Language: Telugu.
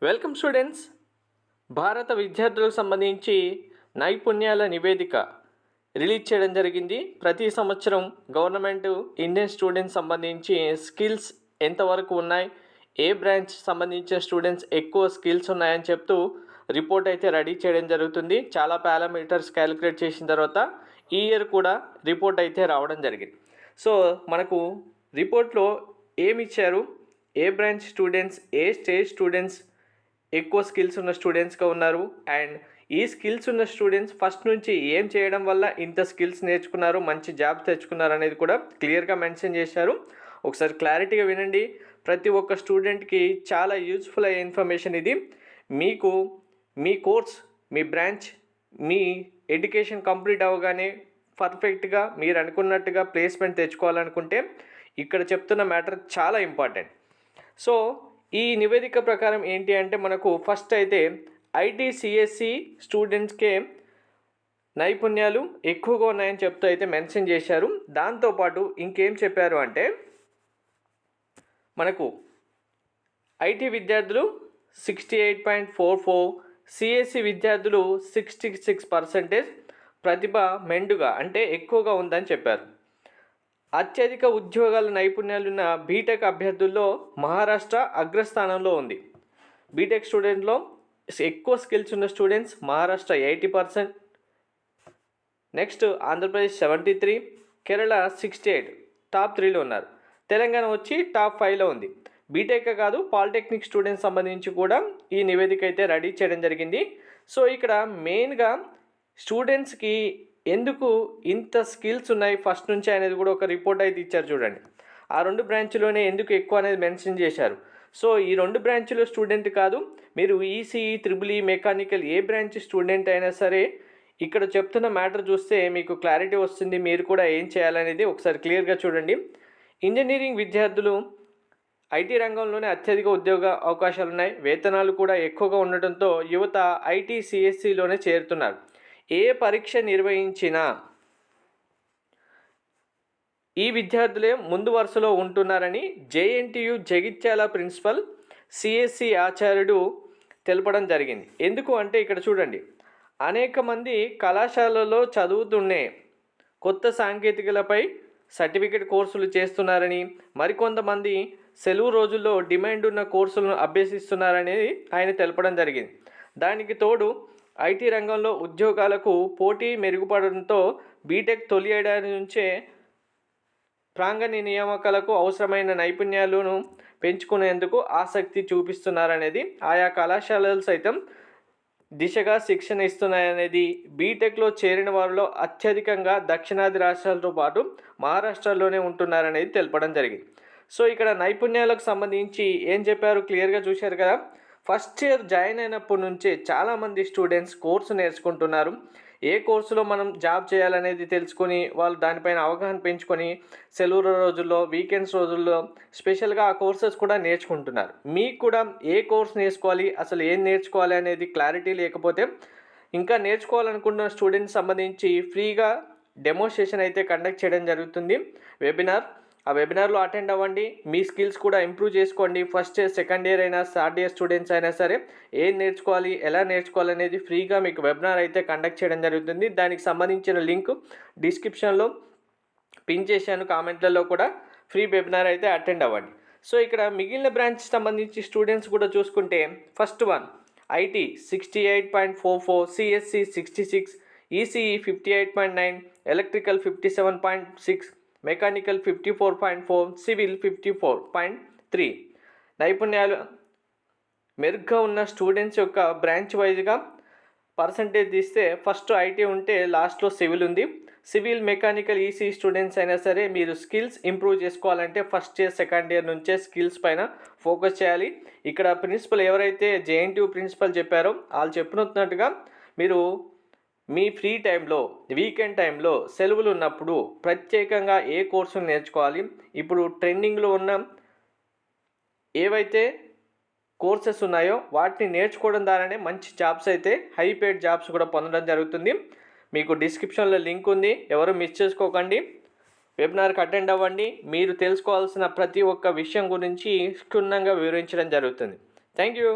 Welcome students. భారత విద్యార్థులకు సంబంధించి నైపుణ్యాల నివేదిక రిలీజ్ చేయడం జరిగింది. ప్రతి సంవత్సరం గవర్నమెంట్ ఇండియన్ స్టూడెంట్స్ సంబంధించి స్కిల్స్ ఎంతవరకు ఉన్నాయి, ఏ బ్రాంచ్ సంబంధించిన స్టూడెంట్స్ ఎక్కువ స్కిల్స్ ఉన్నాయని చెప్తూ రిపోర్ట్ అయితే రెడీ చేయడం జరుగుతుంది. చాలా పారామీటర్స్ క్యాలిక్యులేట్ చేసిన తర్వాత ఈ ఇయర్ కూడా రిపోర్ట్ అయితే రావడం జరిగింది. సో మనకు రిపోర్ట్లో ఏమి ఇచ్చారు, ఏ బ్రాంచ్ స్టూడెంట్స్, ఏ స్టేజ్ స్టూడెంట్స్ ఎక్కువ స్కిల్స్ ఉన్న స్టూడెంట్స్గా ఉన్నారు, అండ్ ఈ స్కిల్స్ ఉన్న స్టూడెంట్స్ ఫస్ట్ నుంచి ఏం చేయడం వల్ల ఇంత స్కిల్స్ నేర్చుకున్నారు, మంచి జాబ్ తెచ్చుకున్నారు అనేది కూడా క్లియర్గా మెన్షన్ చేశారు. ఒకసారి క్లారిటీగా వినండి. ప్రతి ఒక్క స్టూడెంట్కి చాలా యూజ్ఫుల్ అయ్యే ఇన్ఫర్మేషన్ ఇది. మీకు మీ కోర్స్, మీ బ్రాంచ్, మీ ఎడ్యుకేషన్ కంప్లీట్ అవ్వగానే పర్ఫెక్ట్గా మీరు అనుకున్నట్టుగా ప్లేస్మెంట్ తెచ్చుకోవాలనుకుంటే ఇక్కడ చెప్తున్న మ్యాటర్ చాలా ఇంపార్టెంట్. సో ఈ నివేదిక ప్రకారం ఏంటి అంటే మనకు ఫస్ట్ అయితే ఐటీ సిఎస్సి స్టూడెంట్స్కే నైపుణ్యాలు ఎక్కువగా ఉన్నాయని చెప్తూ అయితే మెన్షన్ చేశారు. దాంతోపాటు ఇంకేం చెప్పారు అంటే మనకు ఐటీ విద్యార్థులు 68.44, సిఎస్సి విద్యార్థులు 66% ప్రతిభ మెండుగా అంటే ఎక్కువగా ఉందని చెప్పారు. అత్యధిక ఉద్యోగాల నైపుణ్యాలున్న బీటెక్ అభ్యర్థుల్లో మహారాష్ట్ర అగ్రస్థానంలో ఉంది. బీటెక్ స్టూడెంట్లో ఎక్కువ స్కిల్స్ ఉన్న students Maharashtra 80%, next Andhra Pradesh 73, Kerala 68 top 3లో ఉన్నారు. తెలంగాణ వచ్చి టాప్ 5లో ఉంది. బీటెక్ కాదు, పాలిటెక్నిక్ స్టూడెంట్స్ సంబంధించి కూడా ఈ నివేదిక అయితే రెడీ చేయడం జరిగింది. సో ఇక్కడ మెయిన్గా స్టూడెంట్స్కి ఎందుకు ఇంత స్కిల్స్ ఉన్నాయి ఫస్ట్ నుంచి అనేది కూడా ఒక రిపోర్ట్ అయితే ఇచ్చారు చూడండి. ఆ రెండు బ్రాంచ్లోనే ఎందుకు ఎక్కువ అనేది మెన్షన్ చేశారు. సో ఈ రెండు బ్రాంచ్లో స్టూడెంట్ కాదు, మీరు ఈసీఈ, త్రిబుల్ ఈ, మెకానికల్ ఏ బ్రాంచ్ స్టూడెంట్ అయినా సరే ఇక్కడ చెప్తున్న మ్యాటర్ చూస్తే మీకు క్లారిటీ వస్తుంది. మీరు కూడా ఏం చేయాలనేది ఒకసారి క్లియర్గా చూడండి. ఇంజనీరింగ్ విద్యార్థులు ఐటీ రంగంలోనే అత్యధిక ఉద్యోగ అవకాశాలు ఉన్నాయి. వేతనాలు కూడా ఎక్కువగా ఉండటంతో యువత ఐటీ సిఎస్సిలోనే చేరుతున్నారు. ఏ పరీక్ష నిర్వహించినా ఈ విద్యార్థులే ముందు వరుసలో ఉంటున్నారని జేఎన్టీయు జగిత్యాల ప్రిన్సిపల్ సిఎస్సి ఆచార్యుడు తెలపడం జరిగింది. ఎందుకు అంటే ఇక్కడ చూడండి, అనేక మంది కళాశాలలో చదువుతూనే కొత్త సాంకేతికలపై సర్టిఫికేట్ కోర్సులు చేస్తున్నారని, మరికొంతమంది సెలవు రోజుల్లో డిమాండ్ ఉన్న కోర్సులను అభ్యసిస్తున్నారనేది ఆయన తెలపడం జరిగింది. దానికి తోడు ఐటీ రంగంలో ఉద్యోగాలకు పోటీ మెరుగుపడడంతో బీటెక్ తొలి ఏడాది నుంచే ప్రాంగణ నియామకాలకు అవసరమైన నైపుణ్యాలను పెంచుకునేందుకు ఆసక్తి చూపిస్తున్నారనేది, ఆయా కళాశాలలు సైతం దిశగా శిక్షణ ఇస్తున్నాయనేది, బీటెక్లో చేరిన వారిలో అత్యధికంగా దక్షిణాది రాష్ట్రాలతో పాటు మహారాష్ట్రలోనే ఉంటున్నారనేది తెలపడం జరిగింది. సో ఇక్కడ నైపుణ్యాలకు సంబంధించి ఏం చెప్పారు క్లియర్గా చూశారు కదా. ఫస్ట్ ఇయర్ జాయిన్ అయినప్పటి నుంచే చాలామంది స్టూడెంట్స్ కోర్సు నేర్చుకుంటున్నారు. ఏ కోర్సులో మనం జాబ్ చేయాలనేది తెలుసుకొని వాళ్ళు దానిపైన అవగాహన పెంచుకొని సెలవు రోజుల్లో, వీకెండ్స్ రోజుల్లో స్పెషల్గా ఆ కోర్సెస్ కూడా నేర్చుకుంటున్నారు. మీకు కూడా ఏ కోర్స్ నేర్చుకోవాలి, అసలు ఏం నేర్చుకోవాలి అనేది క్లారిటీ లేకపోతే ఇంకా నేర్చుకోవాలనుకుంటున్న స్టూడెంట్స్ సంబంధించి ఫ్రీగా డెమోన్స్ట్రేషన్ అయితే కండక్ట్ చేయడం జరుగుతుంది, వెబినార్. ఆ వెబినార్లో అటెండ్ అవ్వండి, మీ స్కిల్స్ కూడా ఇంప్రూవ్ చేసుకోండి. ఫస్ట్ ఇయర్, సెకండ్ ఇయర్ అయినా, థర్డ్ ఇయర్ స్టూడెంట్స్ అయినా సరే ఏం నేర్చుకోవాలి, ఎలా నేర్చుకోవాలి అనేది ఫ్రీగా మీకు వెబినార్ అయితే కండక్ట్ చేయడం జరుగుతుంది. దానికి సంబంధించిన లింక్ డిస్క్రిప్షన్లో పిన్ చేశాను, కామెంట్లలో కూడా ఫ్రీ వెబినార్ అయితే అటెండ్ అవ్వండి. సో ఇక్కడ మిగిలిన బ్రాంచ్ సంబంధించి స్టూడెంట్స్ కూడా చూసుకుంటే first one IT 68.44, CSC 66, ECE 58.9, electrical 57.6, mechanical 54.4, civil 54.3. నైపుణ్యాలు మెరుగ్గా ఉన్న స్టూడెంట్స్ యొక్క బ్రాంచ్ వైజ్గా పర్సంటేజ్ తీస్తే ఫస్ట్ ఐటీ ఉంటే లాస్ట్లో సివిల్ ఉంది. సివిల్, మెకానికల్, ఈసీ స్టూడెంట్స్ అయినా సరే మీరు స్కిల్స్ ఇంప్రూవ్ చేసుకోవాలంటే ఫస్ట్ ఇయర్, సెకండ్ ఇయర్ నుంచే స్కిల్స్ పైన ఫోకస్ చేయాలి. ఇక్కడ ప్రిన్సిపల్ ఎవరైతే జేఎన్టీయు ప్రిన్సిపల్ చెప్పారో వాళ్ళు చెప్పినట్టుగా మీరు మీ ఫ్రీ టైంలో, వీకెండ్ టైంలో, సెలవులు ఉన్నప్పుడు ప్రత్యేకంగా ఏ కోర్సును నేర్చుకోవాలి, ఇప్పుడు ట్రెండింగ్లో ఉన్న ఏవైతే కోర్సెస్ ఉన్నాయో వాటిని నేర్చుకోవడం ద్వారానే మంచి జాబ్స్ అయితే, హై పేడ్ జాబ్స్ కూడా పొందడం జరుగుతుంది. మీకు డిస్క్రిప్షన్లో లింక్ ఉంది, ఎవరు మిస్ చేసుకోకండి. వెబినార్కి అటెండ్ అవ్వండి. మీరు తెలుసుకోవాల్సిన ప్రతి ఒక్క విషయం గురించి క్షుణ్ణంగా వివరించడం జరుగుతుంది. Thank you.